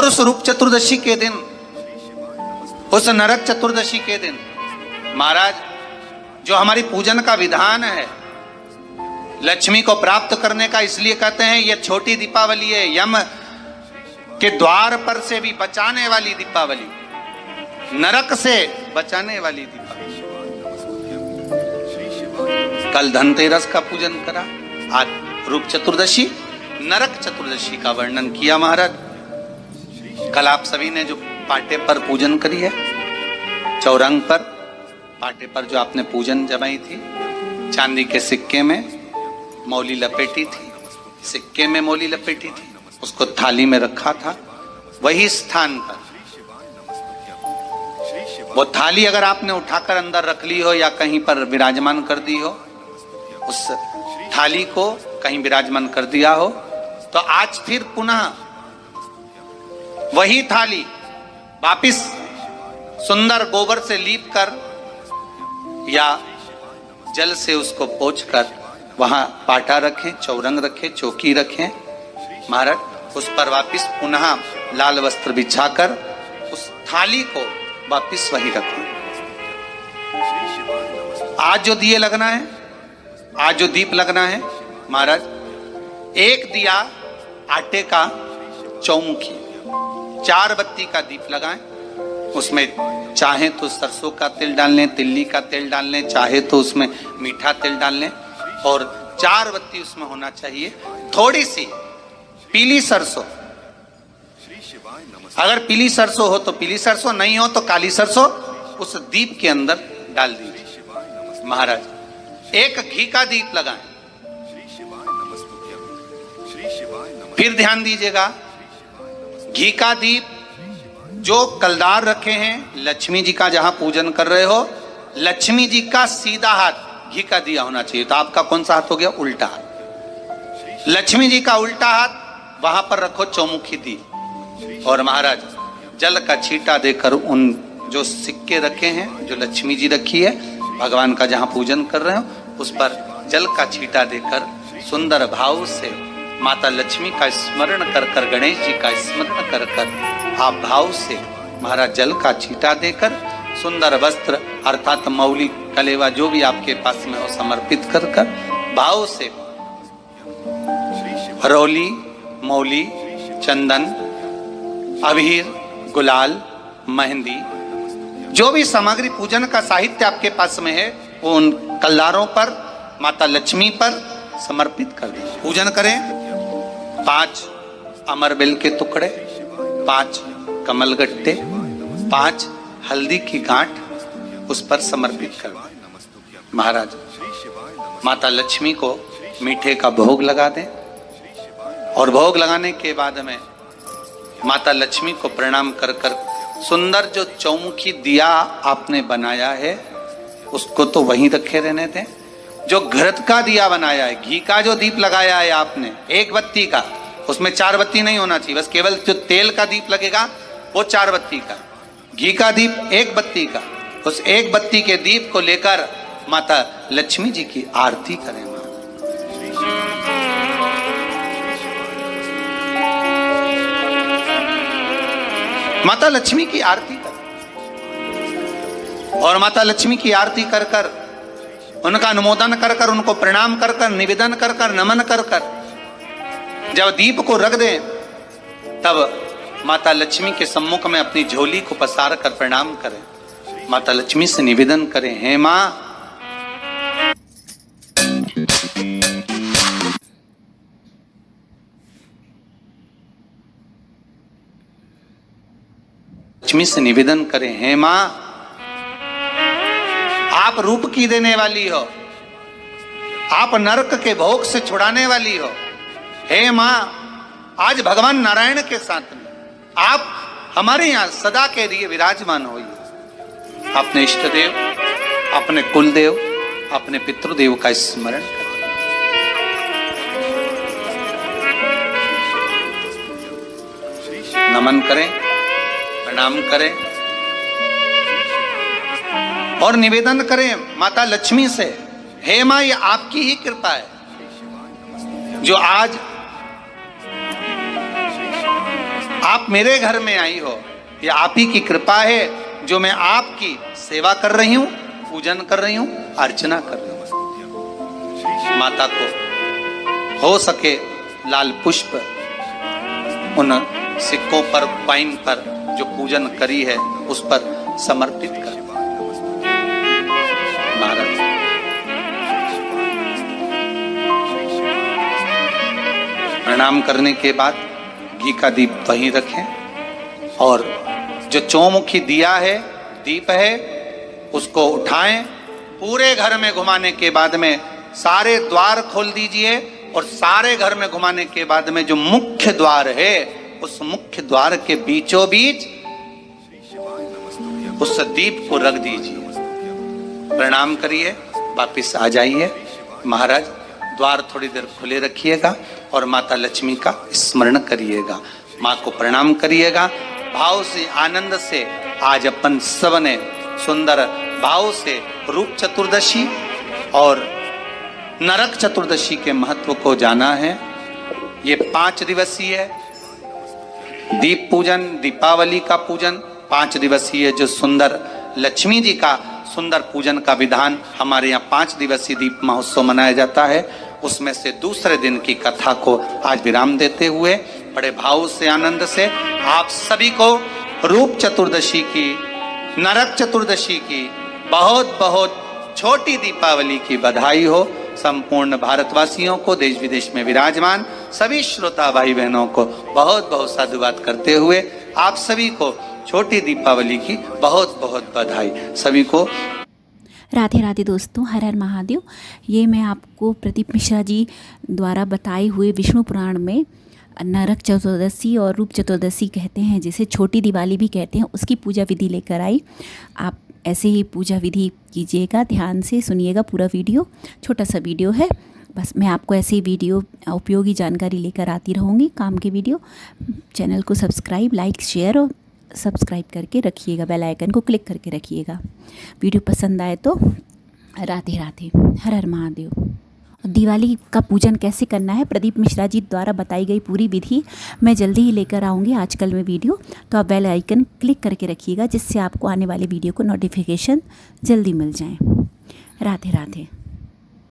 उस रूप चतुर्दशी के दिन, उस नरक चतुर्दशी के दिन महाराज जो हमारी पूजन का विधान है, लक्ष्मी को प्राप्त करने का, इसलिए कहते हैं यह छोटी दीपावली है, यम के द्वार पर से भी बचाने वाली दीपावली, नरक से बचाने वाली दीपावली। कल धनतेरस का पूजन करा, आज रूप चतुर्दशी, नरक चतुर्दशी का वर्णन किया महाराज। कल आप सभी ने जो पाटे पर पूजन करी है, चौरंग पर पाटे पर जो आपने पूजन जमाई थी, चांदी के सिक्के में मौली लपेटी थी, सिक्के में मौली लपेटी थी, उसको थाली में रखा था, वही स्थान पर वो थाली अगर आपने उठाकर अंदर रख ली हो या कहीं पर विराजमान कर दी हो, उस थाली को कहीं विराजमान कर दिया हो, तो आज फिर पुनः वही थाली वापिस सुंदर गोबर से लीप कर या जल से उसको पोंछकर वहां पाटा रखें, चौरंग रखें, चौकी रखें महाराज, उस पर वापिस पुनः लाल वस्त्र बिछाकर उस थाली को वापिस वही रखें। आज जो दिए लगना है, आज जो दीप लगना है महाराज, एक दिया आटे का चौमुखी, 4 बत्ती का दीप लगाएं, उसमें चाहे तो सरसों का तेल डाल लें, तिल्ली का तेल डाल लें, चाहे तो उसमें मीठा तेल डाल लें, और 4 बत्ती उसमें होना चाहिए। थोड़ी सी पीली सरसों, अगर पीली सरसों हो तो पीली सरसों, नहीं हो तो काली सरसों उस दीप के अंदर डाल दीजिए महाराज। एक घी का दीप लगाएं। फिर ध्यान दीजिएगा, घी का दीप जो कलदार रखे हैं, लक्ष्मी जी का जहां पूजन कर रहे हो, लक्ष्मी जी का सीधा हाथ घी का दिया होना चाहिए। तो आपका कौन सा हाथ हो गया? उल्टा हाथ। लक्ष्मी जी का उल्टा हाथ वहां पर रखो चौमुखी दी, और महाराज जल का छींटा देकर उन जो सिक्के रखे हैं, जो लक्ष्मी जी रखी है, भगवान का जहां पूजन कर रहे हो, उस पर जल का छींटा देकर सुंदर भाव से माता लक्ष्मी का स्मरण कर कर, गणेश जी का स्मरण कर कर, आप भाव से महाराज जल का छींटा देकर सुंदर वस्त्र अर्थात मौली कलेवा जो भी आपके पास में हो समर्पित कर कर भाव से हरौली, मौली, चंदन, अबीर, गुलाल, मेहंदी, जो भी सामग्री पूजन का साहित्य आपके पास में है, वो उन कलदारों पर, माता लक्ष्मी पर समर्पित कर दें। पूजन करें। 5 अमरबेल के टुकड़े, 5 कमलगट्टे, 5 हल्दी की गांठ उस पर समर्पित कर दें महाराज। माता लक्ष्मी को मीठे का भोग लगा दें, और भोग लगाने के बाद में माता लक्ष्मी को प्रणाम कर कर सुंदर जो चौमुखी दिया आपने बनाया है उसको तो वहीं रखे रहने दें। जो घृत का दिया बनाया है, घी का जो दीप लगाया है आपने 1 बत्ती का, उसमें 4 बत्ती नहीं होना चाहिए, बस केवल जो तेल का दीप लगेगा वो 4 बत्ती का, घी का दीप 1 बत्ती का, उस 1 बत्ती के दीप को लेकर माता लक्ष्मी जी की आरती करें। माता लक्ष्मी की आरती कर, और माता लक्ष्मी की आरती कर कर, उनका अनुमोदन कर कर, उनको प्रणाम कर कर, निवेदन कर कर, नमन कर कर जब दीप को रख दें, तब माता लक्ष्मी के सम्मुख में अपनी झोली को पसार कर प्रणाम करें। माता लक्ष्मी से निवेदन करें, हे मां, लक्ष्मी से निवेदन करें, हे मां, आप रूप की देने वाली हो, आप नरक के भोग से छुड़ाने वाली हो। हे मां, आज भगवान नारायण के साथ में आप हमारे यहां सदा के लिए विराजमान होइए। अपने इष्ट देव, अपने कुल देव, अपने पितृदेव का स्मरण करें। नमन करें, प्रणाम करें और निवेदन करें माता लक्ष्मी से, हे मां, ये आपकी ही कृपा है जो आज आप मेरे घर में आई हो, ये आप ही की कृपा है जो मैं आपकी सेवा कर रही हूँ, पूजन कर रही हूँ, अर्चना कर रही हूँ। माता को हो सके लाल पुष्प उन सिक्कों पर, कॉइन पर जो पूजन करी है उस पर समर्पित कर। महाराज प्रणाम करने के बाद घी का दीप वहीं रखें और जो चौमुखी दिया है, दीप है, उसको उठाएं। पूरे घर में घुमाने के बाद में सारे द्वार खोल दीजिए और सारे घर में घुमाने के बाद में जो मुख्य द्वार है उस मुख्य द्वार के बीचों बीच उस दीप को रख दीजिए। प्रणाम करिए, वापिस आ जाइए। महाराज द्वार थोड़ी देर खुले रखिएगा और माता लक्ष्मी का स्मरण करिएगा, माँ को प्रणाम करिएगा। भाव से, आनंद से आज अपन सब ने सुंदर भाव से रूप चतुर्दशी और नरक चतुर्दशी के महत्व को जाना है। ये 5 दिवसीय दीप पूजन, दीपावली का पूजन 5 दिवसीय, जो सुंदर लक्ष्मी जी का सुंदर पूजन का विधान हमारे यहाँ 5 दिवसीय दीप महोत्सव मनाया जाता है। उसमें से दूसरे दिन की कथा को आज विराम देते हुए बड़े भाव से, आनंद से आप सभी को रूप चतुर्दशी की, नरक चतुर्दशी की बहुत बहुत छोटी दीपावली की बधाई हो। संपूर्ण भारतवासियों को, देश विदेश में विराजमान सभी श्रोता भाई बहनों को बहुत बहुत साधुवाद करते हुए आप सभी को छोटी दीपावली की बहुत बहुत बधाई। सभी को राधे राधे दोस्तों, हर हर महादेव। ये मैं आपको प्रदीप मिश्रा जी द्वारा बताए हुए विष्णु पुराण में नरक चतुर्दशी और रूप चतुर्दशी कहते हैं, जिसे छोटी दिवाली भी कहते हैं, उसकी पूजा विधि लेकर आई। आप ऐसे ही पूजा विधि कीजिएगा, ध्यान से सुनिएगा। पूरा वीडियो छोटा सा वीडियो है, बस मैं आपको ऐसे ही वीडियो उपयोगी जानकारी लेकर आती रहूँगी, काम के वीडियो। चैनल को सब्सक्राइब, लाइक, शेयर और सब्सक्राइब करके रखिएगा, बेल आइकन को क्लिक करके रखिएगा। वीडियो पसंद आए तो राधे राधे, हर हर महादेव। दिवाली का पूजन कैसे करना है, प्रदीप मिश्रा जी द्वारा बताई गई पूरी विधि मैं जल्दी ही लेकर आऊँगी आजकल में वीडियो। तो आप बेल आइकन क्लिक करके रखिएगा, जिससे आपको आने वाले वीडियो को नोटिफिकेशन जल्दी मिल जाए। राधे राधे।